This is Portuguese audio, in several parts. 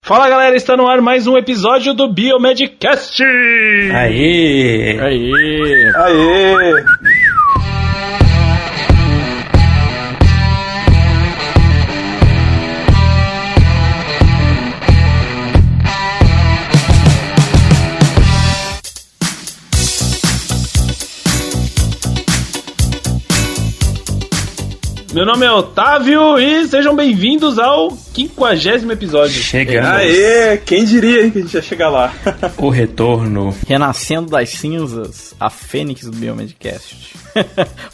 Fala galera, está no ar mais um episódio do Biomedcast! Aê! Aê! Aê! Meu nome é Otávio e sejam bem-vindos ao 50º episódio. Chegamos! Aê! Quem diria que a gente ia chegar lá? O retorno. Renascendo das cinzas, a Fênix do Biomedcast.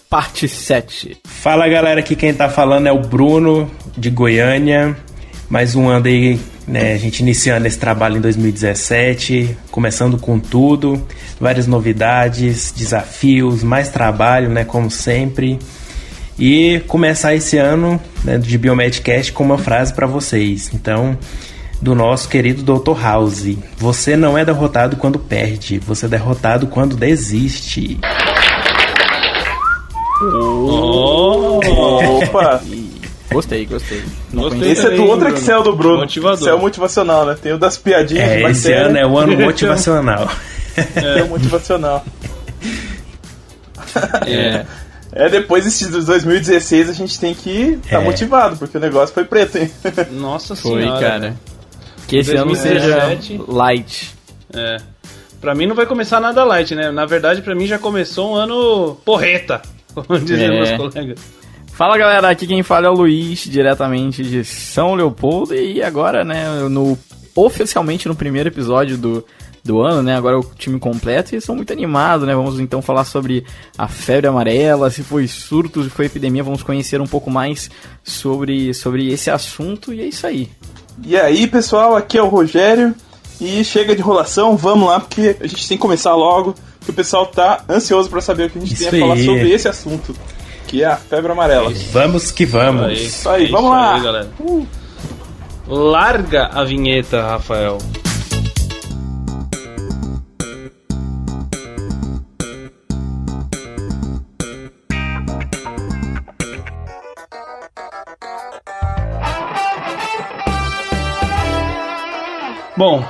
Parte 7. Fala galera, aqui quem tá falando é o Bruno, de Goiânia. Mais um ano aí, né? A gente iniciando esse trabalho em 2017, começando com tudo, várias novidades, desafios, mais trabalho, né? Como sempre. E começar esse ano, né, de Biomedcast com uma frase para vocês. Então, do nosso querido Dr. House: você não é derrotado quando perde, você é derrotado quando desiste. Opa! Gostei. Esse é do outro Excel do Bruno. Motivador. Excel motivacional, né? Tem o das piadinhas de Esse bactéria. ano é o ano motivacional. Tem o motivacional. Depois de 2016 a gente tem que estar motivado, porque o negócio foi preto, hein? Nossa Foi, senhora. cara. Que esse ano 2017. seja light. Pra mim não vai começar nada light, né? Na verdade, pra mim já começou um ano porreta, como dizem meus colegas. Fala galera, aqui quem fala é o Luiz, diretamente de São Leopoldo. E agora, né, oficialmente no primeiro episódio do ano, né, agora é o time completo e estou muito animado, né, vamos então falar sobre a febre amarela, se foi surto, se foi epidemia, vamos conhecer um pouco mais sobre esse assunto e é isso aí. E aí, pessoal, aqui é o Rogério e chega de enrolação, vamos lá, porque a gente tem que começar logo, porque o pessoal tá ansioso pra saber o que a gente tem a falar sobre esse assunto, que é a febre amarela. Vamos que vamos. Isso aí, vamos lá. Aí, galera. Larga a vinheta, Rafael. Bom,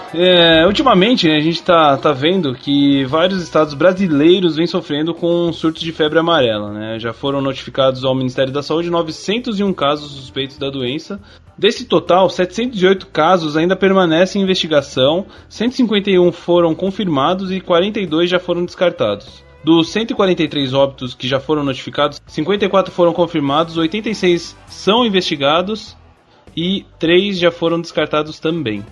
ultimamente a gente tá vendo que vários estados brasileiros vêm sofrendo com surtos de febre amarela, né? Já foram notificados ao Ministério da Saúde 901 casos suspeitos da doença. Desse total, 708 casos ainda permanecem em investigação, 151 foram confirmados e 42 já foram descartados. Dos 143 óbitos que já foram notificados, 54 foram confirmados, 86 são investigados e 3 já foram descartados também.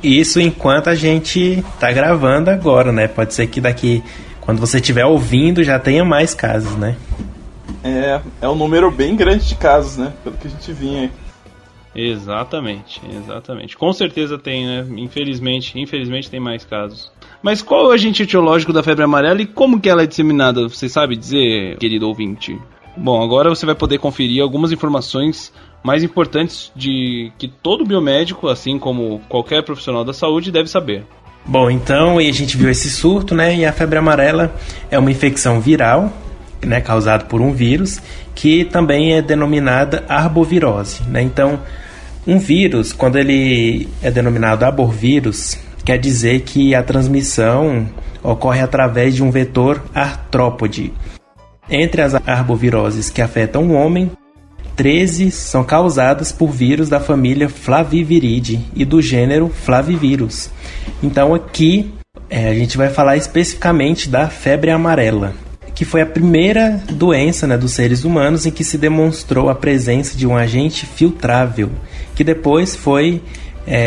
Isso enquanto a gente tá gravando agora, né? Pode ser que daqui, quando você estiver ouvindo, já tenha mais casos, né? É um número bem grande de casos, né? Pelo que a gente vinha aí. Exatamente. Com certeza tem, né? Infelizmente tem mais casos. Mas qual é o agente etiológico da febre amarela e como que ela é disseminada? Você sabe dizer, querido ouvinte? Bom, agora você vai poder conferir algumas informações mais importantes de que todo biomédico, assim como qualquer profissional da saúde, deve saber. Bom, então, e a gente viu esse surto, né? E a febre amarela é uma infecção viral, né, causada por um vírus, que também é denominada arbovirose, né? Então, um vírus, quando ele é denominado arbovirus, quer dizer que a transmissão ocorre através de um vetor artrópode. Entre as arboviroses que afetam o homem, 13 são causadas por vírus da família Flaviviridae e do gênero Flavivirus. Então aqui a gente vai falar especificamente da febre amarela, que foi a primeira doença, né, dos seres humanos em que se demonstrou a presença de um agente filtrável, que depois foi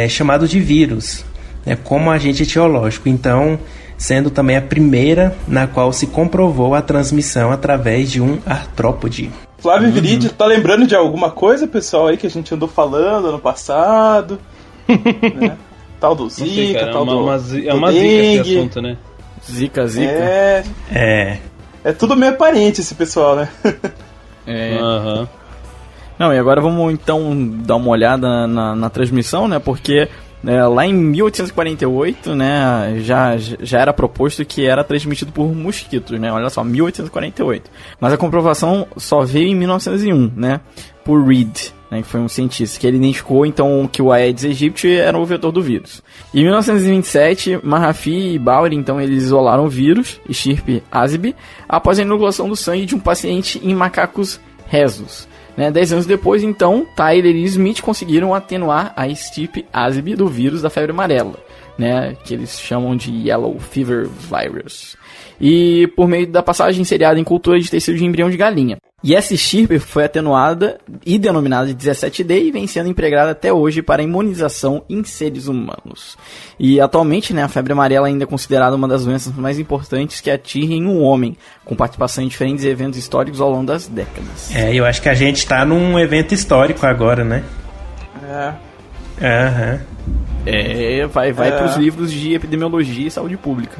chamado de vírus, né, como agente etiológico. Então, sendo também a primeira na qual se comprovou a transmissão através de um artrópode. Flaviviridae, tá lembrando de alguma coisa, pessoal, aí que a gente andou falando ano passado? Né? Tal do Zika, sei, cara, tal do uma zica dengue. esse assunto, né? Zika. É tudo meio parente esse pessoal, né? Aham. Não, e agora vamos então dar uma olhada na transmissão, né? Porque lá em 1848, né, já era proposto que era transmitido por mosquitos, né? Olha só, 1848. Mas a comprovação só veio em 1901, né? Por Reed. né, que foi um cientista, que ele identificou então que o Aedes aegypti era o vetor do vírus. Em 1927, Mahaffey e Bauer, então, eles isolaram o vírus, estirpe Azib, após a inoculação do sangue de um paciente em macacos rhesus. 10 anos depois, então, Tyler e Smith conseguiram atenuar a estirpe Azib do vírus da febre amarela, que eles chamam de Yellow Fever Virus, e por meio da passagem seriada em cultura de tecido de embrião de galinha. E essa estirpe foi atenuada e denominada de 17D e vem sendo empregada até hoje para imunização em seres humanos. E atualmente, a febre amarela ainda é considerada uma das doenças mais importantes que atingem um homem, com participação em diferentes eventos históricos ao longo das décadas. Eu acho que a gente tá num evento histórico agora, né? Vai pros livros de epidemiologia e saúde pública.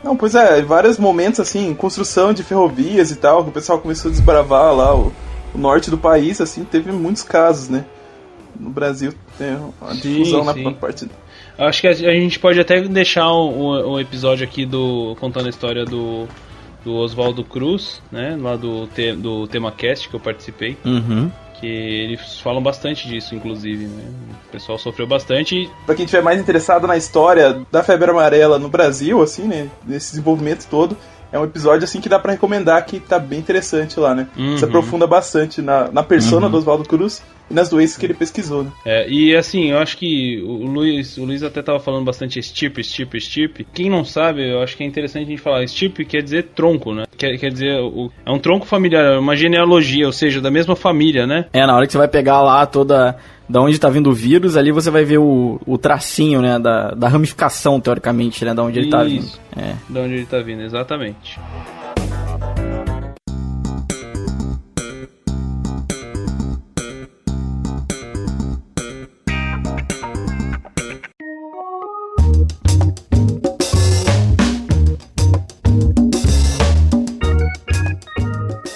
Não, pois em vários momentos, assim, construção de ferrovias e tal, que o pessoal começou a desbravar lá o norte do país, assim, teve muitos casos, né? No Brasil tem uma difusão na parte... Acho que a gente pode até deixar um episódio aqui contando a história do Oswaldo Cruz, né? Lá do TemaCast que eu participei. Uhum. Que eles falam bastante disso, inclusive, né? O pessoal sofreu bastante. Pra quem estiver mais interessado na história da febre amarela no Brasil, assim, né? Nesse desenvolvimento todo, é um episódio, assim, que dá pra recomendar, que tá bem interessante lá, né? Uhum. Se aprofunda bastante na persona do Oswaldo Cruz e nas doenças que ele pesquisou, né? E assim, eu acho que o Luiz até tava falando bastante estirpe. Quem não sabe, eu acho que é interessante a gente falar. Estirpe quer dizer tronco, né? Quer dizer, é um tronco familiar, uma genealogia, ou seja, da mesma família, né? Na hora que você vai pegar lá da onde tá vindo o vírus, ali você vai ver o tracinho, né, da ramificação, teoricamente, né, da onde ele tá vindo. Da onde ele tá vindo, exatamente.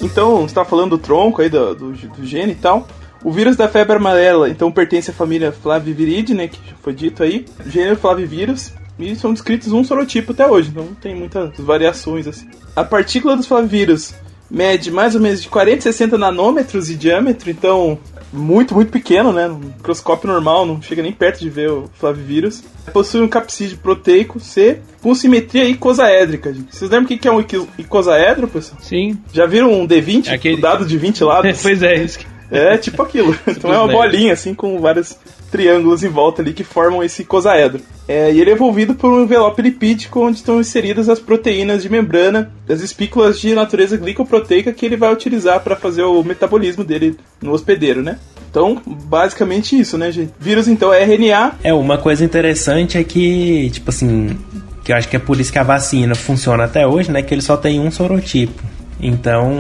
Então, você tá falando do tronco aí, do gene e tal. O vírus da febre amarela, então, pertence à família Flaviviridae, né, que já foi dito aí. O gênero Flavivírus, e são descritos um sorotipo até hoje, então não tem muitas variações, assim. A partícula dos flavivírus mede mais ou menos de 40 a 60 nanômetros de diâmetro, então muito, muito pequeno, né, no microscópio normal, não chega nem perto de ver o flavivírus. Possui um capsídeo proteico C com simetria icosaédrica, gente. Vocês lembram o que é um icosaedro, pessoal? Sim. Já viram um D20? O dado de 20 lados? Pois é, isso que... É tipo aquilo. Então é uma bolinha assim com vários triângulos em volta ali que formam esse icosaedro. E ele é envolvido por um envelope lipídico onde estão inseridas as proteínas de membrana das espículas de natureza glicoproteica que ele vai utilizar para fazer o metabolismo dele no hospedeiro, né? Então, basicamente isso, né, gente? Vírus, então, é RNA. Uma coisa interessante é que, tipo assim, que eu acho que é por isso que a vacina funciona até hoje, né? Que ele só tem um sorotipo. Então,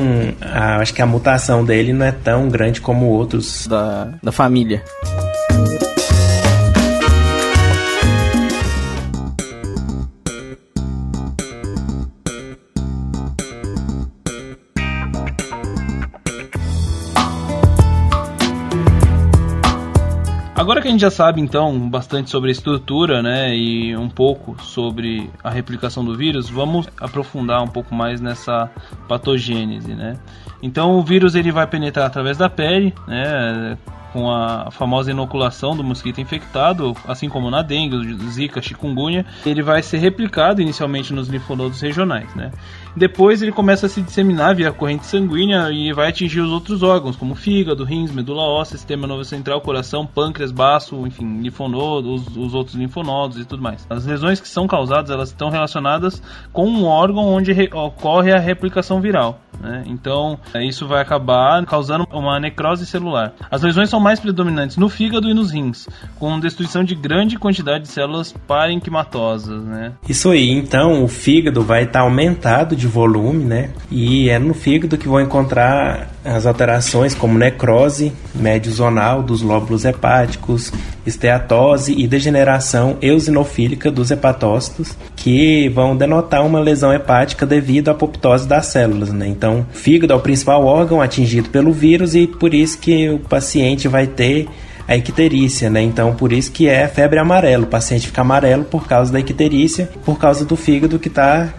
acho que a mutação dele não é tão grande como outros da família. Agora que a gente já sabe, então, bastante sobre a estrutura, né, e um pouco sobre a replicação do vírus, vamos aprofundar um pouco mais nessa patogênese, né. Então, o vírus ele vai penetrar através da pele, né, com a famosa inoculação do mosquito infectado, assim como na dengue, zika, chikungunya. Ele vai ser replicado inicialmente nos linfonodos regionais, né. Depois ele começa a se disseminar via corrente sanguínea e vai atingir os outros órgãos, como fígado, rins, medula óssea, sistema nervoso central, coração, pâncreas, baço, enfim, linfonodos, os outros linfonodos e tudo mais. As lesões que são causadas, elas estão relacionadas com um órgão onde ocorre a replicação viral, né? Então, isso vai acabar causando uma necrose celular. As lesões são mais predominantes no fígado e nos rins, com destruição de grande quantidade de células parenquimatosas, né? Isso aí, então, o fígado vai estar aumentado de volume, né? E é no fígado que vão encontrar as alterações como necrose médio-zonal dos lóbulos hepáticos, esteatose e degeneração eosinofílica dos hepatócitos, que vão denotar uma lesão hepática devido à apoptose das células, né? Então, o fígado é o principal órgão atingido pelo vírus e por isso que o paciente vai ter a icterícia, né? Então, por isso que é febre amarela. O paciente fica amarelo por causa da icterícia, por causa do fígado que está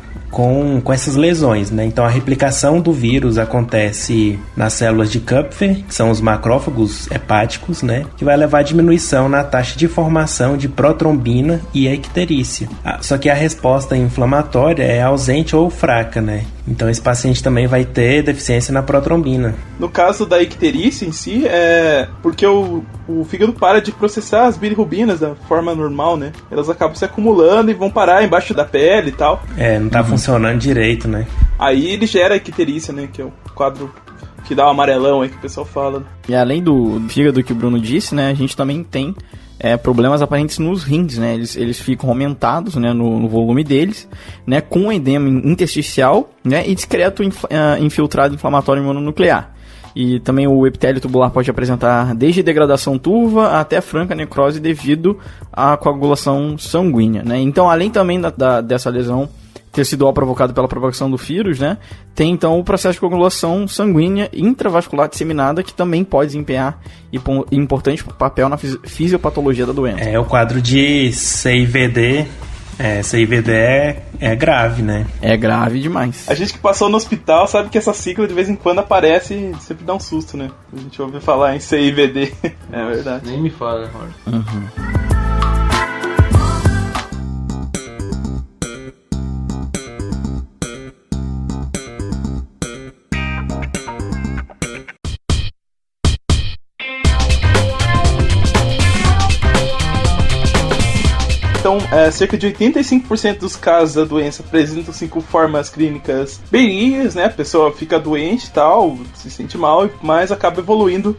com essas lesões, né? Então a replicação do vírus acontece nas células de Kupffer, que são os macrófagos hepáticos, né? Que vai levar a diminuição na taxa de formação de protrombina e icterícia. Só que a resposta inflamatória é ausente ou fraca, né? Então esse paciente também vai ter deficiência na protrombina. No caso da icterícia em si, é porque o fígado para de processar as bilirrubinas da forma normal, né? Elas acabam se acumulando e vão parar embaixo da pele e tal. Não tá funcionando direito, né? Aí ele gera a icterícia, né? Que é o quadro que dá o amarelão aí que o pessoal fala. E além do fígado que o Bruno disse, né? A gente também tem problemas aparentes nos rins, né? Eles ficam aumentados, né, no volume deles, né, com edema intersticial, né, e discreto infiltrado inflamatório mononuclear. E também o epitélio tubular pode apresentar desde degradação turva até franca necrose devido à coagulação sanguínea, né? Então, além também dessa lesão ter sido provocado pela provocação do vírus, né? Tem então o processo de coagulação sanguínea intravascular disseminada, que também pode desempenhar importante papel na fisiopatologia da doença. O quadro de CIVD. CIVD é grave, né? É grave demais. A gente que passou no hospital sabe que essa sigla de vez em quando aparece e sempre dá um susto, né? A gente ouve falar em CIVD. É verdade. Nem me fala, Jorge. Então, cerca de 85% dos casos da doença apresentam 5 formas clínicas benignas, né? A pessoa fica doente e tal, se sente mal, mas acaba evoluindo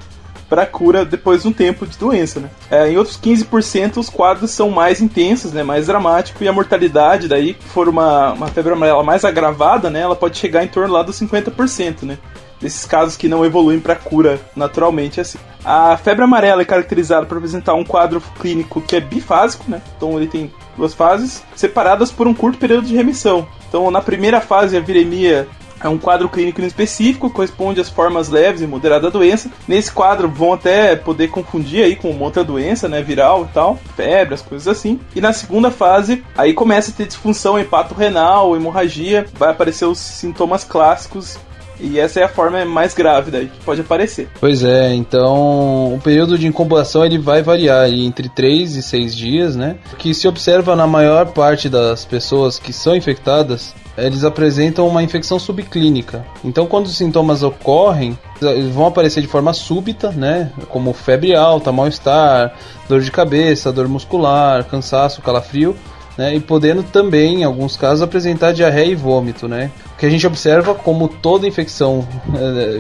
para a cura depois de um tempo de doença, né? Em outros 15% os quadros são mais intensos, né? Mais dramáticos, e a mortalidade daí, se for uma febre amarela mais agravada, né? Ela pode chegar em torno lá dos 50%, né? Desses casos que não evoluem para cura naturalmente assim. A febre amarela é caracterizada por apresentar um quadro clínico que é bifásico, né? Então ele tem 2 fases separadas por um curto período de remissão. Então na primeira fase a viremia é um quadro clínico específico, corresponde às formas leves e moderadas da doença. Nesse quadro vão até poder confundir aí com uma outra doença, né, viral e tal, febre, as coisas assim. E na segunda fase, aí começa a ter disfunção hepato-renal, hemorragia, vai aparecer os sintomas clássicos. E essa é a forma mais grave daí que pode aparecer. Pois é, então o período de incubação ele vai variar entre 3 e 6 dias, né? O que se observa na maior parte das pessoas que são infectadas, eles apresentam uma infecção subclínica. Então quando os sintomas ocorrem, eles vão aparecer de forma súbita, né? Como febre alta, mal-estar, dor de cabeça, dor muscular, cansaço, calafrio, né? E podendo também, em alguns casos, apresentar diarreia e vômito, né? O que a gente observa, como toda infecção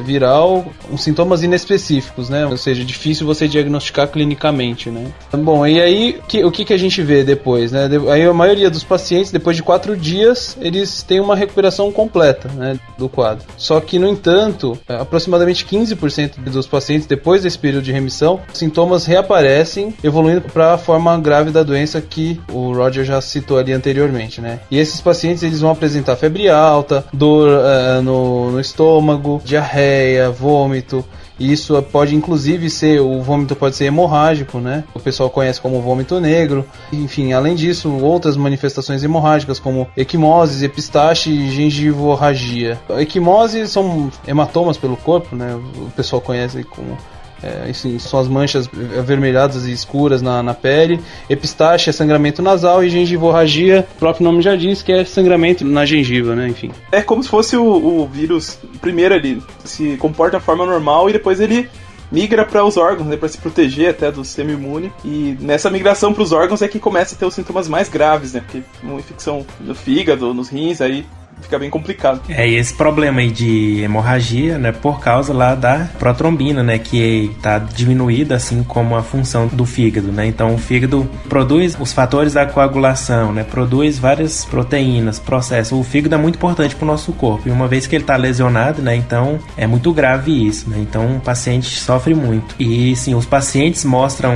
viral, uns sintomas inespecíficos, né? Ou seja, difícil você diagnosticar clinicamente, né? Bom, e aí, o que a gente vê depois, né? Aí a maioria dos pacientes, depois de 4 dias, eles têm uma recuperação completa, né, do quadro. Só que, no entanto, aproximadamente 15% dos pacientes, depois desse período de remissão, sintomas reaparecem, evoluindo para a forma grave da doença que o Roger já citou ali anteriormente, né? E esses pacientes, eles vão apresentar febre alta, dor no estômago, diarreia, vômito. E isso pode inclusive ser, o vômito pode ser hemorrágico, né? O pessoal conhece como vômito negro. Enfim, além disso, outras manifestações hemorrágicas como equimoses, epistaxe e gengivorragia. Equimoses são hematomas pelo corpo, né? O pessoal conhece como... são as manchas avermelhadas e escuras na pele. Epistaxe é sangramento nasal e gengivorragia, o próprio nome já diz que é sangramento na gengiva, né? Enfim. É como se fosse o vírus, primeiro ele se comporta de forma normal e depois ele migra para os órgãos, né, para se proteger até do sistema imune. E nessa migração para os órgãos é que começa a ter os sintomas mais graves, né? Porque uma infecção no fígado, nos rins, aí fica bem complicado. E esse problema aí de hemorragia, né, por causa lá da protrombina, né, que tá diminuída, assim como a função do fígado, né? Então o fígado produz os fatores da coagulação, né, produz várias proteínas, processos. O fígado é muito importante para o nosso corpo, e uma vez que ele tá lesionado, né, então é muito grave isso, né? Então o paciente sofre muito. E sim, os pacientes mostram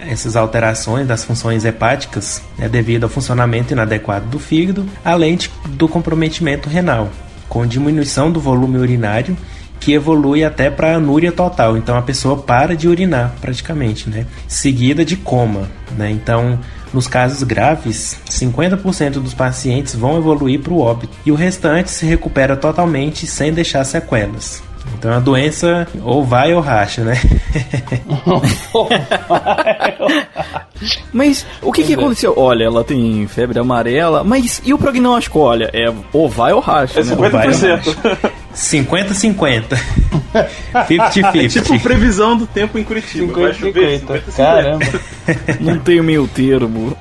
essas alterações das funções hepáticas, né, devido ao funcionamento inadequado do fígado, além do comprometimento renal, com diminuição do volume urinário, que evolui até para anúria total. Então a pessoa para de urinar praticamente, né? Seguida de coma, né? Então Nos casos graves, 50% dos pacientes vão evoluir para o óbito e o restante se recupera totalmente sem deixar sequelas. Então a doença ou vai ou racha, né? Mas o que aconteceu? Olha, ela tem febre amarela, mas e o prognóstico? Olha, é ou vai ou racha, né? 50%. 50-50. 50-50. É tipo previsão do tempo em Curitiba. 50, vai chover, 50, caramba. Não tem meio termo.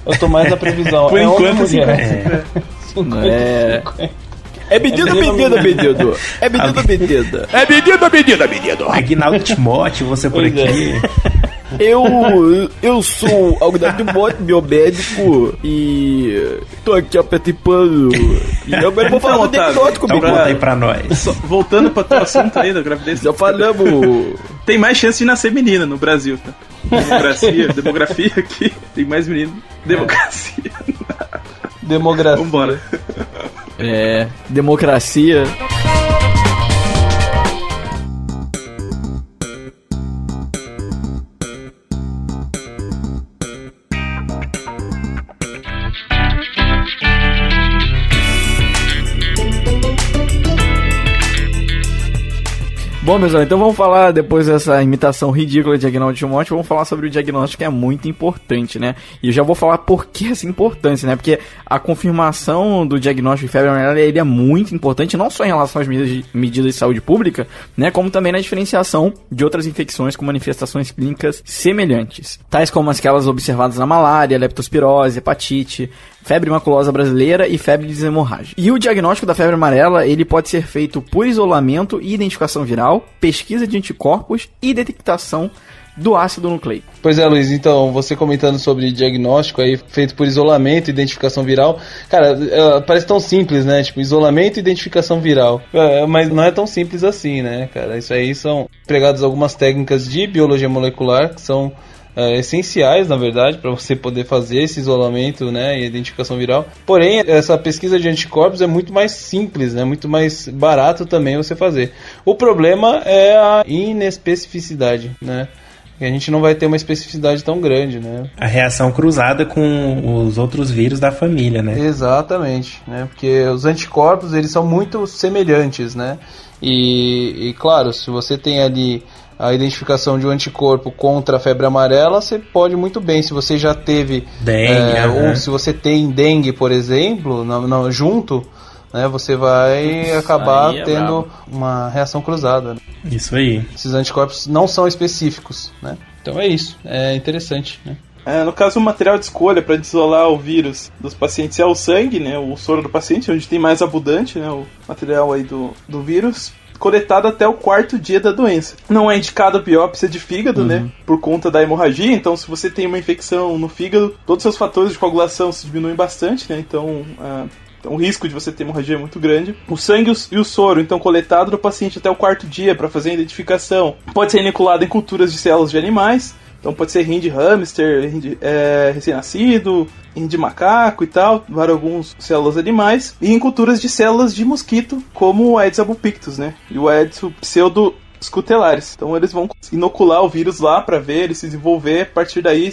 Eu tô mais na previsão. Por enquanto, 50. É medida. Aguinaldo Timóteo, você por aqui. Eu sou Aguinaldo Timóteo, biomédico, e tô aqui participando. E agora eu vou falar um anedótico, então conta aí pra nós. Voltando pra teu assunto aí da gravidez. Já falamos. Tem mais chance de nascer menina no Brasil, tá? Demografia aqui. Tem mais menino. Democracia. Vambora. Democracia. Bom, pessoal, então vamos falar, depois dessa imitação ridícula de Aguinaldo Timóteo, vamos falar sobre o diagnóstico, que é muito importante, né? E eu já vou falar por que essa importância, né? Porque a confirmação do diagnóstico de febre amarela, ele é muito importante, não só em relação às medidas de saúde pública, né? Como também na diferenciação de outras infecções com manifestações clínicas semelhantes, tais como aquelas observadas na malária, leptospirose, hepatite, febre maculosa brasileira e febre de hemorrágica. E o diagnóstico da febre amarela, ele pode ser feito por isolamento e identificação viral, pesquisa de anticorpos e detectação do ácido nucleico. Pois é, Luiz, então, você comentando sobre diagnóstico aí, feito por isolamento e identificação viral, cara, parece tão simples, né, tipo, isolamento e identificação viral, mas não é tão simples assim, né, cara, isso aí são empregadas algumas técnicas de biologia molecular que são essenciais, na verdade, para você poder fazer esse isolamento, né, e identificação viral. Porém, essa pesquisa de anticorpos é muito mais simples, né, muito mais barato também você fazer. O problema é a inespecificidade, né? A gente não vai ter uma especificidade tão grande, né? A reação cruzada com os outros vírus da família, né? Exatamente, né? Porque os anticorpos, eles são muito semelhantes, né? E claro, se você tem ali a identificação de um anticorpo contra a febre amarela, você pode muito bem, se você já teve dengue, ou se você tem dengue, por exemplo, junto, né, você vai acabar tendo uma reação cruzada. Né? Isso aí. Esses anticorpos não são específicos, né? Então é isso, é interessante, né? No caso, o material de escolha para isolar o vírus dos pacientes é o sangue, né, o soro do paciente, onde tem mais abundante, né, o material aí do vírus, coletado até o 4º dia da doença. Não é indicada biópsia de fígado, né, por conta da hemorragia. Então, se você tem uma infecção no fígado, todos os seus fatores de coagulação se diminuem bastante, né, então o risco de você ter hemorragia é muito grande. O sangue e o soro, então, coletado do paciente até o 4º dia para fazer a identificação, pode ser inoculado em culturas de células de animais. Então pode ser rim de hamster, rim de recém-nascido, rim de macaco e tal, várias algumas células animais, e em culturas de células de mosquito, como o Aedes albopictus, né? E o Aedes pseudoscutelaris. Então eles vão inocular o vírus lá para ver ele se desenvolver, a partir daí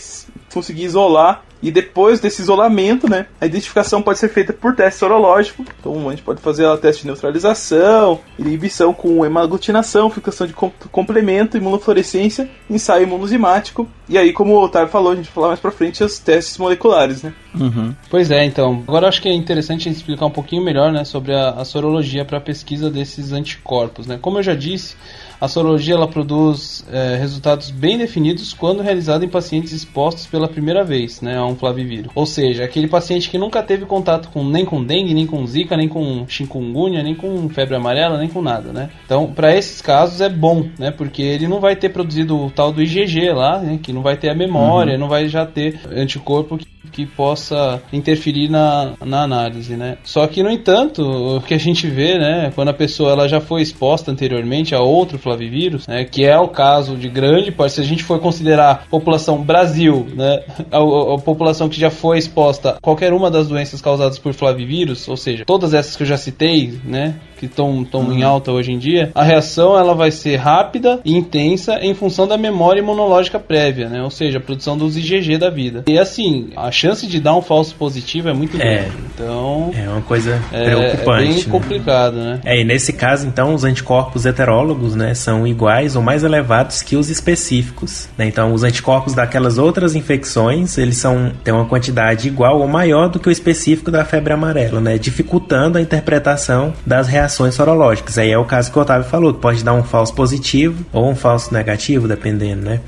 conseguir isolar. E depois desse isolamento, né, a identificação pode ser feita por teste sorológico. Então a gente pode fazer o teste de neutralização, inibição com hemaglutinação, fixação de complemento, imunofluorescência, ensaio imunozimático. E aí, como o Otávio falou, a gente vai falar mais pra frente, os testes moleculares, né? Pois é, então. Agora eu acho que é interessante a gente explicar um pouquinho melhor, né, sobre a sorologia para a pesquisa desses anticorpos, né? Como eu já disse, a sorologia ela produz resultados bem definidos quando realizada em pacientes expostos pela primeira vez, né, a um flavivírus. Ou seja, aquele paciente que nunca teve contato nem com dengue, nem com zika, nem com chikungunya, nem com febre amarela, nem com nada, né? Então, para esses casos é bom, né, porque ele não vai ter produzido o tal do IgG lá, né, que não vai ter a memória, não vai já ter anticorpo que que possa interferir na análise, né? Só que, no entanto, o que a gente vê, né, quando a pessoa ela já foi exposta anteriormente a outro flavivírus, né, que é o caso de grande parte, se a gente for considerar a população Brasil, né, a população que já foi exposta a qualquer uma das doenças causadas por flavivírus, ou seja, todas essas que eu já citei, né, que estão em alta hoje em dia, a reação ela vai ser rápida e intensa em função da memória imunológica prévia, né? Ou seja, a produção dos IgG da vida. E assim, a chance de dar um falso positivo é muito grande. Então, é uma coisa preocupante. É bem complicado, né? E nesse caso, então, os anticorpos heterólogos, né, são iguais ou mais elevados que os específicos, né? Então, os anticorpos daquelas outras infecções, eles têm uma quantidade igual ou maior do que o específico da febre amarela, né? Dificultando a interpretação das reações sorológicas. Aí é o caso que o Otávio falou, que pode dar um falso positivo ou um falso negativo, dependendo, né?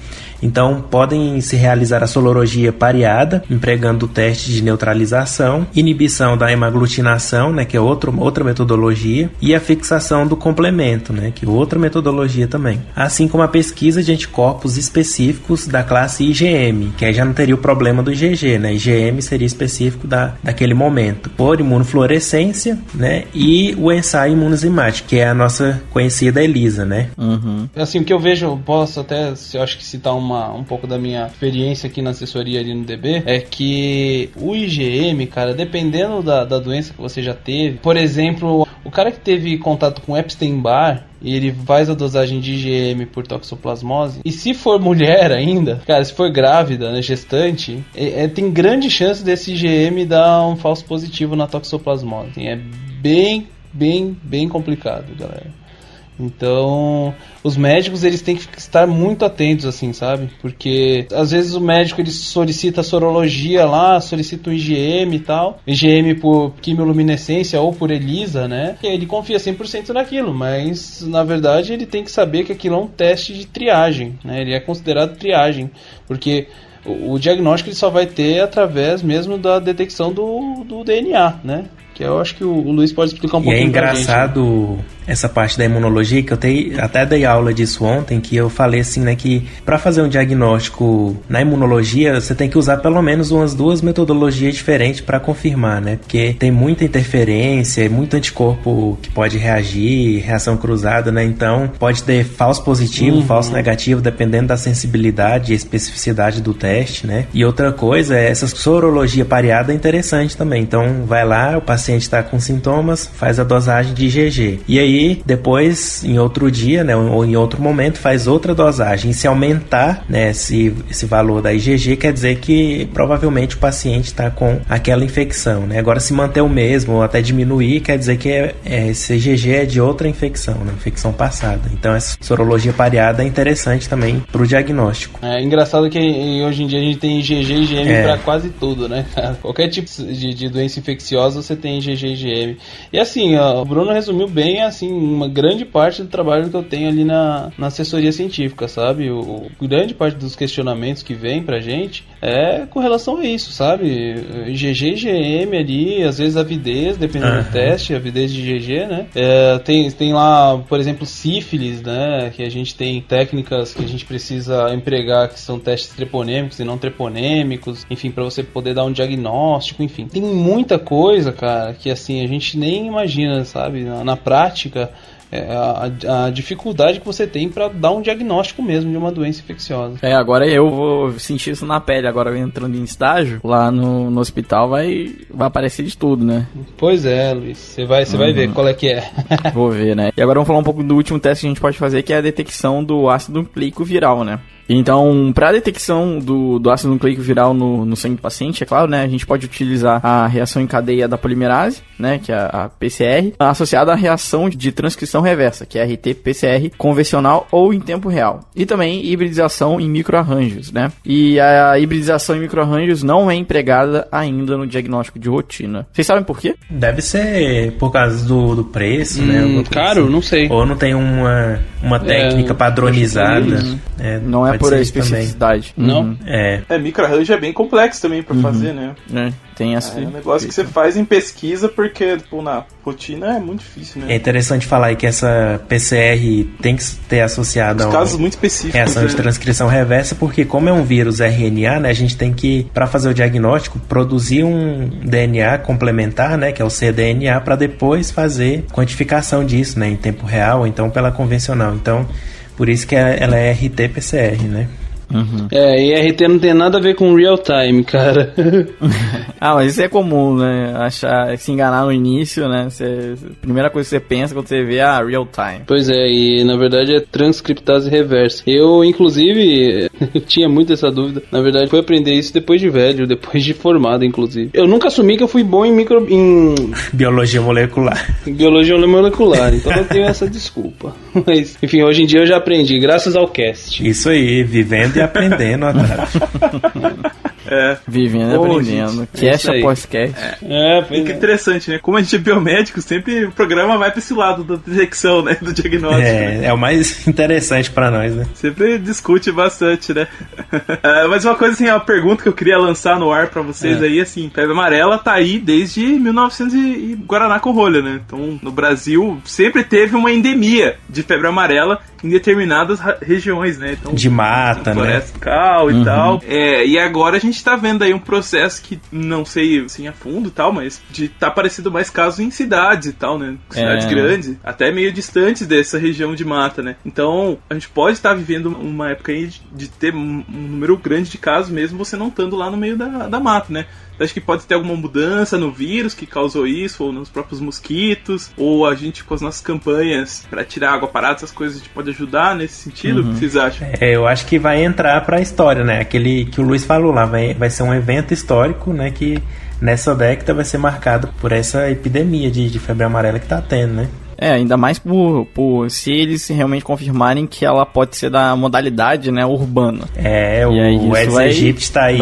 Então, podem se realizar a sorologia pareada, empregando o teste de neutralização, inibição da hemaglutinação, né, que é outra metodologia, e a fixação do complemento, né, que é outra metodologia também. Assim como a pesquisa de anticorpos específicos da classe IgM, que aí já não teria o problema do IgG, né? IgM seria específico daquele momento, por imunofluorescência, né, e o ensaio imunoenzimático, que é a nossa conhecida ELISA, né? Uhum. Assim, o que eu vejo, eu posso até, eu acho que citar um pouco da minha experiência aqui na assessoria ali no DB, é que o IgM, cara, dependendo da doença que você já teve, por exemplo, o cara que teve contato com Epstein-Barr, e ele faz a dosagem de IgM por toxoplasmose, e se for mulher ainda, cara, se for grávida, né, gestante, tem grande chance desse IgM dar um falso positivo na toxoplasmose. Assim, é bem complicado, galera. Então, os médicos, eles têm que estar muito atentos, assim, sabe? Porque, às vezes, o médico, ele solicita a sorologia lá, solicita o IgM e tal. IgM por quimioluminescência ou por ELISA, né? E ele confia 100% naquilo, mas, na verdade, ele tem que saber que aquilo é um teste de triagem, né? Ele é considerado triagem, porque o diagnóstico ele só vai ter através mesmo da detecção do DNA, né? Que eu acho que o Luiz pode explicar um pouquinho pra gente. É engraçado essa parte da imunologia, que eu até dei aula disso ontem, que eu falei assim, né, que para fazer um diagnóstico na imunologia, você tem que usar pelo menos umas 2 metodologias diferentes para confirmar, né? Porque tem muita interferência, muito anticorpo que pode reagir, reação cruzada, né? Então, pode ter falso positivo, falso negativo, dependendo da sensibilidade e especificidade do teste, né? E outra coisa, essa sorologia pareada é interessante também. Então, vai lá, o paciente está com sintomas, faz a dosagem de IgG. E aí, depois, em outro dia, né, ou em outro momento, faz outra dosagem. E se aumentar, né, esse valor da IgG, quer dizer que provavelmente o paciente está com aquela infecção, né? Agora, se manter o mesmo ou até diminuir, quer dizer que esse IgG é de outra infecção, né, infecção passada. Então, essa sorologia pareada é interessante também para o diagnóstico. É engraçado que hoje em dia a gente tem IgG e IgM para quase tudo, né? Qualquer tipo de doença infecciosa, você tem IgG e IgM. E assim, o Bruno resumiu bem, assim, uma grande parte do trabalho que eu tenho ali na assessoria científica, sabe? Grande parte dos questionamentos que vem pra gente é com relação a isso, sabe? IgG e IgM ali, às vezes avidez, dependendo do teste, avidez de IgG, né? Tem lá, por exemplo, sífilis, né? Que a gente tem técnicas que a gente precisa empregar, que são testes treponêmicos e não treponêmicos, enfim, pra você poder dar um diagnóstico, enfim. Tem muita coisa, cara, que assim, a gente nem imagina, sabe? Na prática, a dificuldade que você tem para dar um diagnóstico mesmo de uma doença infecciosa. Agora eu vou sentir isso na pele. Agora entrando em estágio, lá no hospital vai aparecer de tudo, né? Pois é, Luiz. Você vai ver qual é que é. Vou ver, né? E agora vamos falar um pouco do último teste que a gente pode fazer, que é a detecção do ácido nucleico viral, né? Então, para a detecção do ácido nucleico viral no sangue do paciente, é claro, né, a gente pode utilizar a reação em cadeia da polimerase, né, que é a PCR, associada à reação de transcrição reversa, que é a RT-PCR convencional ou em tempo real. E também hibridização em microarranjos, né? E a hibridização em microarranjos não é empregada ainda no diagnóstico de rotina. Vocês sabem por quê? Deve ser por causa do preço, né? Caro, assim. Não sei. Ou não tem uma técnica padronizada. Não é por a especificidade. Não? microarranjo é bem complexo também pra fazer, né? Tem essa. É um negócio que você faz em pesquisa porque, na rotina é muito difícil, né? É interessante falar aí que essa PCR tem que ter associada a casos muito específicos. Reação de transcrição reversa, porque como é um vírus RNA, né, a gente tem que, para fazer o diagnóstico, produzir um DNA complementar, né, que é o cDNA, para depois fazer quantificação disso, né, em tempo real, ou então pela convencional. Então, por isso que ela é RT-PCR, né? E RT não tem nada a ver com real time, cara. Mas isso é comum, né? Se enganar no início, né? A primeira coisa que você pensa quando você vê real time. Pois é, e na verdade é transcriptase reversa. Eu, inclusive, tinha muito essa dúvida. Na verdade, fui aprender isso depois de velho, depois de formado, inclusive. Eu nunca assumi que eu fui bom em biologia molecular. Biologia molecular, então eu tenho essa desculpa. Mas, enfim, hoje em dia eu já aprendi, graças ao cast. Isso aí, vivendo e aprendendo, Vivendo e aprendendo. Cast após cast. Que interessante, né? Como a gente é biomédico, sempre o programa vai pra esse lado da detecção, né? Do diagnóstico. É o mais interessante pra nós, né? Sempre discute bastante, né? Mas uma coisa assim, uma pergunta que eu queria lançar no ar pra vocês aí, assim, febre amarela tá aí desde 1900 e Guaraná com rolha, né? Então, no Brasil, sempre teve uma endemia de febre amarela em determinadas regiões, né? Então, de mata, né? Floresta cal e tal. E agora a gente tá vendo aí um processo que não sei assim a fundo e tal, mas de tá aparecendo mais casos em cidades e tal, né? Cidades grandes, até meio distantes dessa região de mata, né? Então a gente pode estar vivendo uma época aí de ter um número grande de casos mesmo você não estando lá no meio da mata, né? Acho que pode ter alguma mudança no vírus que causou isso, ou nos próprios mosquitos, ou a gente com as nossas campanhas para tirar água parada, essas coisas, a gente pode ajudar nesse sentido? O que vocês acham? Eu acho que vai entrar pra história, né? Aquele que o Luiz falou lá, vai ser um evento histórico, né? Que nessa década vai ser marcado por essa epidemia de febre amarela que tá tendo, né? Ainda mais por se eles realmente confirmarem que ela pode ser da modalidade, né, urbana. O Aedes aegypti está aí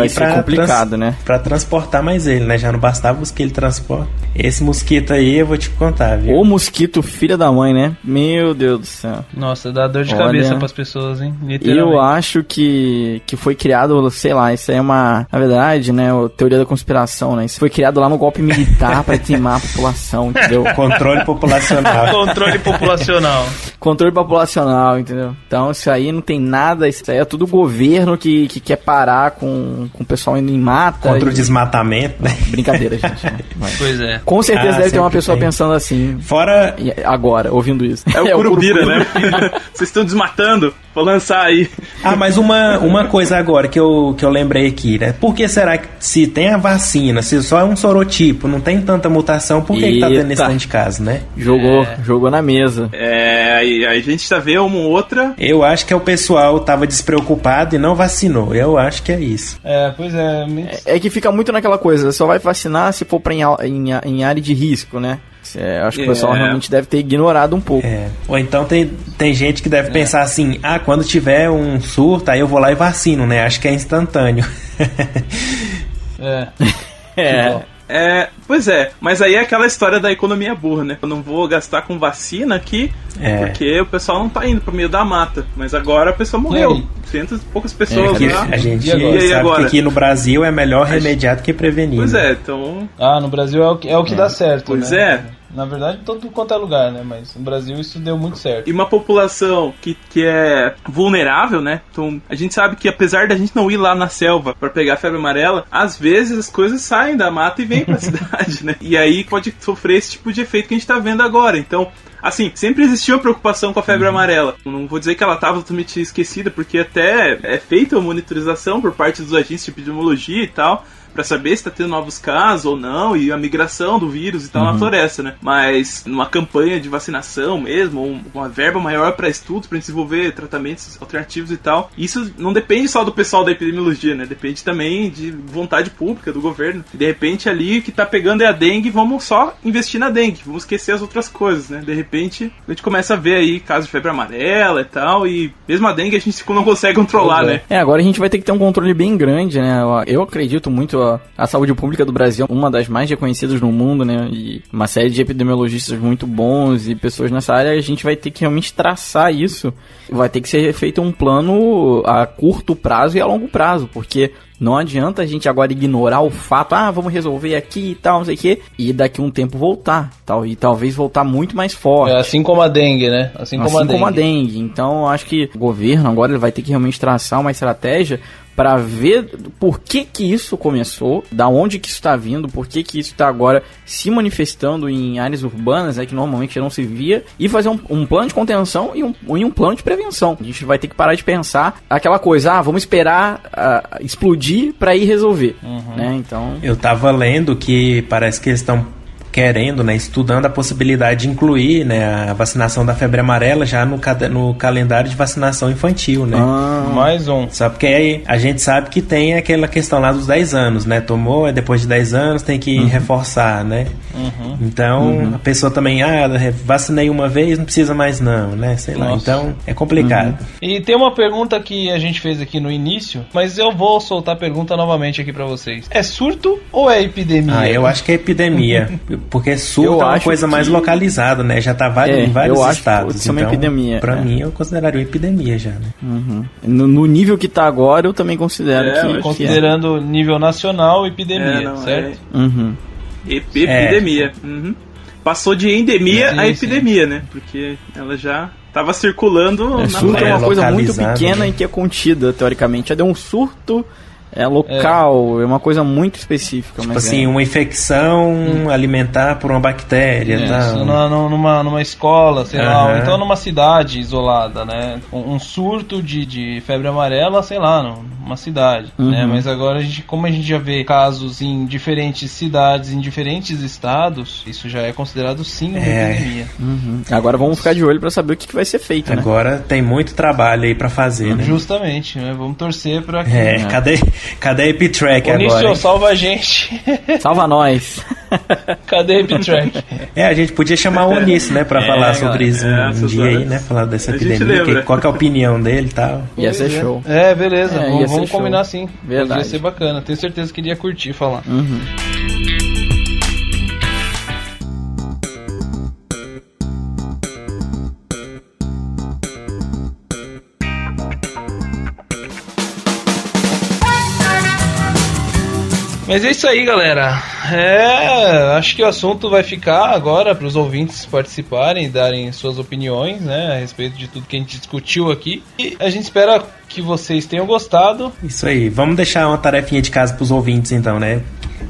né? Pra transportar mais ele, né? Já não bastava os que ele transporta. Esse mosquito aí, eu vou te contar, viu? O mosquito filha da mãe, né? Meu Deus do céu. Nossa, dá dor de cabeça pras pessoas, hein? Literalmente. Eu acho que foi criado, sei lá, isso aí é uma, na verdade, né, teoria da conspiração, né? Isso foi criado lá no golpe militar pra dizimar a população, entendeu? Controle populacional. Controle populacional. Controle populacional, entendeu? Então isso aí não tem nada, isso aí é tudo governo que quer parar com o pessoal indo em mata. Contra o desmatamento, né? Brincadeira, gente. Né? Pois é. Com certeza deve ter uma pessoa pensando assim. Fora... Agora, ouvindo isso. É o Curupira, né? Vocês estão desmatando. Vou lançar aí. Mas uma coisa agora que eu lembrei aqui, né? Por que será que se tem a vacina, se só é um sorotipo, não tem tanta mutação, por que tá tendo esse tanto de caso, né? Jogou na mesa. Aí a gente tá vendo uma outra... Eu acho que o pessoal tava despreocupado e não vacinou. Eu acho que é isso. Pois é. É que fica muito naquela coisa, só vai vacinar se for em área de risco, né? Acho que o pessoal realmente deve ter ignorado um pouco. Ou então tem gente que deve pensar assim, quando tiver um surto, aí eu vou lá e vacino, né? Acho que é instantâneo. Pois é, mas aí é aquela história da economia burra, né? Eu não vou gastar com vacina aqui, porque o pessoal não tá indo pro meio da mata. Mas agora a pessoa morreu. 100 e poucas pessoas lá. A gente sabe que aqui no Brasil é melhor remediar do que prevenir. Pois né? Então... no Brasil é o que dá certo, pois né? Na verdade, todo quanto é lugar, né? Mas no Brasil isso deu muito certo. E uma população que é vulnerável, né? Então, a gente sabe que apesar da gente não ir lá na selva pra pegar a febre amarela, às vezes as coisas saem da mata e vêm pra cidade, né? E aí pode sofrer esse tipo de efeito que a gente tá vendo agora. Então, assim, sempre existiu uma preocupação com a febre amarela. Não vou dizer que ela estava totalmente esquecida, porque até é feita uma monitorização por parte dos agentes de epidemiologia e tal, para saber se tá tendo novos casos ou não, e a migração do vírus e tal na floresta, né? Mas numa campanha de vacinação mesmo, ou uma verba maior para estudos, para desenvolver tratamentos alternativos e tal, isso não depende só do pessoal da epidemiologia, né? Depende também de vontade pública do governo. De repente ali o que tá pegando é a dengue, vamos só investir na dengue, vamos esquecer as outras coisas, né? repente a gente começa a ver aí casos de febre amarela e tal, e mesmo a dengue a gente não consegue controlar, né? Agora a gente vai ter que ter um controle bem grande, né? Eu acredito muito a saúde pública do Brasil é uma das mais reconhecidas no mundo, né? E uma série de epidemiologistas muito bons e pessoas nessa área, a gente vai ter que realmente traçar isso. Vai ter que ser feito um plano a curto prazo e a longo prazo, porque não adianta a gente agora ignorar o fato, vamos resolver aqui e tal, não sei o quê, e daqui um tempo voltar, tal, e talvez voltar muito mais forte. Assim como a dengue, né? Assim como a dengue. Então, eu acho que o governo agora ele vai ter que realmente traçar uma estratégia para ver por que isso começou, da onde que isso está vindo, por que isso está agora se manifestando em áreas urbanas, que normalmente não se via, e fazer um plano de contenção e um plano de prevenção. A gente vai ter que parar de pensar aquela coisa, vamos esperar explodir para ir resolver, né? Então... Eu tava lendo que parece que eles estão querendo, né, estudando a possibilidade de incluir, né, a vacinação da febre amarela já no calendário de vacinação infantil, né? Mais um. Só porque aí a gente sabe que tem aquela questão lá dos 10 anos, né? Tomou, depois de 10 anos tem que reforçar, né? Então, a pessoa também, vacinei uma vez, não precisa mais não, né? Sei lá, então é complicado. E tem uma pergunta que a gente fez aqui no início, mas eu vou soltar a pergunta novamente aqui pra vocês. É surto ou é epidemia? Eu acho que é epidemia. Porque surto é uma coisa mais localizada, né? Já tá em vários estados. Então, uma epidemia. Pra mim, eu consideraria uma epidemia já, né? No nível que tá agora, eu também considero que... Considerando nível nacional, epidemia, certo? Epidemia. Passou de endemia a epidemia, né? Porque ela já tava circulando na surto é uma coisa muito pequena, né? E que é contida, teoricamente. Já deu um surto... local, é uma coisa muito específica. Tipo assim, uma infecção alimentar por uma bactéria. Numa escola, sei lá, ou então numa cidade isolada, né? Um surto de febre amarela, sei lá, numa cidade, né? Mas agora, como a gente já vê casos em diferentes cidades, em diferentes estados, isso já é considerado sim uma epidemia. Agora vamos ficar de olho pra saber o que vai ser feito, agora, né? Tem muito trabalho aí pra fazer, né? Justamente, né? Vamos torcer pra que... Cadê a Epitrack agora? Onício, salva a gente. Salva nós. Cadê a Epitrack? A gente podia chamar o Onício, né? Pra falar sobre isso um dia aí, né? Falar dessa epidemia, qual que é a opinião dele e tal. Ia ser show. Beleza. Vamos combinar sim. Verdade. Ia ser bacana. Tenho certeza que ele ia curtir falar. Mas é isso aí, galera. Acho que o assunto vai ficar agora para os ouvintes participarem e darem suas opiniões, né, a respeito de tudo que a gente discutiu aqui. E a gente espera que vocês tenham gostado. Isso aí. Vamos deixar uma tarefinha de casa para os ouvintes, então, né?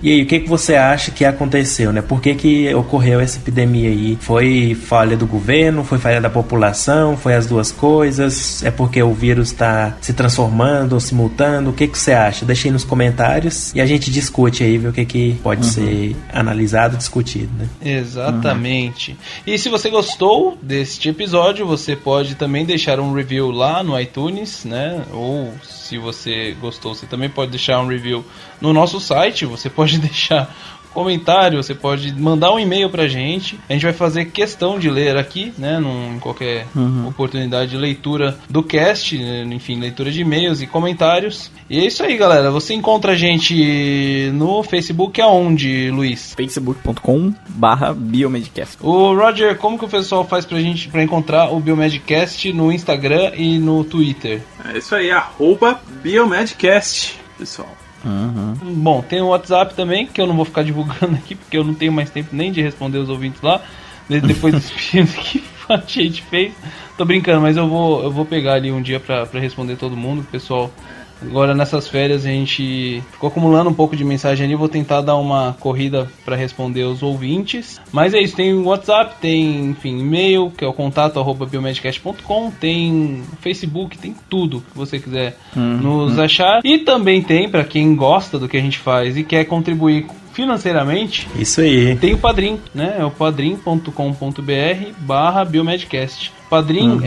E aí, o que você acha que aconteceu, né? Por que ocorreu essa epidemia aí? Foi falha do governo? Foi falha da população? Foi as duas coisas? É porque o vírus está se transformando ou se mutando? O que você acha? Deixa aí nos comentários e a gente discute aí, ver o que pode ser analisado e discutido, né? Exatamente. E se você gostou deste episódio, você pode também deixar um review lá no iTunes, né? Ou se você gostou, você também pode deixar um review no nosso site. Você pode deixar comentário, você pode mandar um e-mail pra gente. A gente vai fazer questão de ler aqui, né, em qualquer oportunidade de leitura do cast, enfim, leitura de e-mails e comentários. E é isso aí, galera. Você encontra a gente no Facebook aonde, Luiz? facebook.com/biomedcast. O Roger, como que o pessoal faz pra encontrar o Biomedcast no Instagram e no Twitter? É isso aí, @Biomedcast, pessoal. Bom, tem o WhatsApp também, que eu não vou ficar divulgando aqui, porque eu não tenho mais tempo nem de responder os ouvintes lá, depois desse pedido que a gente fez. Tô brincando, mas eu vou pegar ali um dia pra responder todo mundo, pessoal. Agora nessas férias a gente ficou acumulando um pouco de mensagem ali, vou tentar dar uma corrida para responder os ouvintes. Mas é isso, tem o WhatsApp, tem, enfim, e-mail, que é o contato@biomedcast.com, tem Facebook, tem tudo que você quiser nos achar. E também tem, para quem gosta do que a gente faz e quer contribuir financeiramente, isso aí, tem o Padrim, né? É o padrim.com.br/biomedcast. Padrim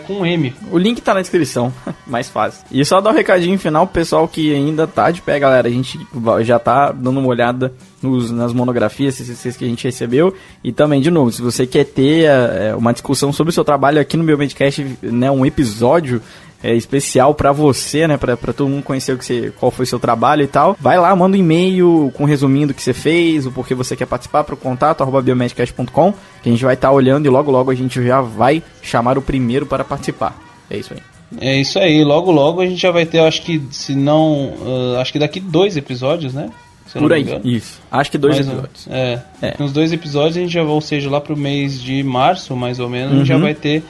com M. O link tá na descrição, mais fácil. E só dar um recadinho final pro pessoal que ainda tá de pé, galera. A gente já tá dando uma olhada nas monografias que a gente recebeu. E também, de novo, se você quer ter uma discussão sobre o seu trabalho aqui no Biomedcast, né, um episódio especial pra você, né, pra todo mundo conhecer qual foi o seu trabalho e tal, vai lá, manda um e-mail com um resuminho do que você fez, o porquê você quer participar, pro contato@biomedcast.com, que a gente vai estar olhando e logo a gente já vai chamar o primeiro para participar. É isso aí. É isso aí, logo a gente já vai ter, acho que acho que daqui 2 episódios, né? Por aí, isso. Acho que 2 episódios. Nos 2 episódios a gente já vai, ou seja, lá pro mês de março, mais ou menos, a gente já vai ter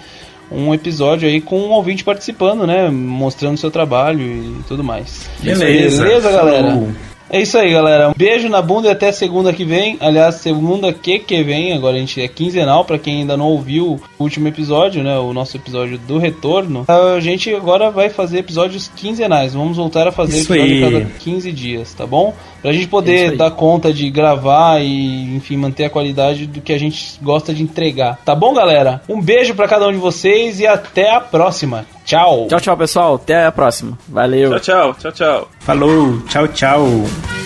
um episódio aí com um ouvinte participando, né? Mostrando seu trabalho e tudo mais. Beleza, galera? É isso aí, galera. Um beijo na bunda e até segunda que vem. Aliás, segunda que vem. Agora a gente é quinzenal, pra quem ainda não ouviu o último episódio, né? O nosso episódio do retorno. A gente agora vai fazer episódios quinzenais. Vamos voltar a fazer episódio a cada 15 dias, tá bom? Pra gente poder dar conta de gravar e, enfim, manter a qualidade do que a gente gosta de entregar. Tá bom, galera? Um beijo pra cada um de vocês e até a próxima. Tchau. Tchau, pessoal. Até a próxima. Valeu. Tchau. Falou. Tchau.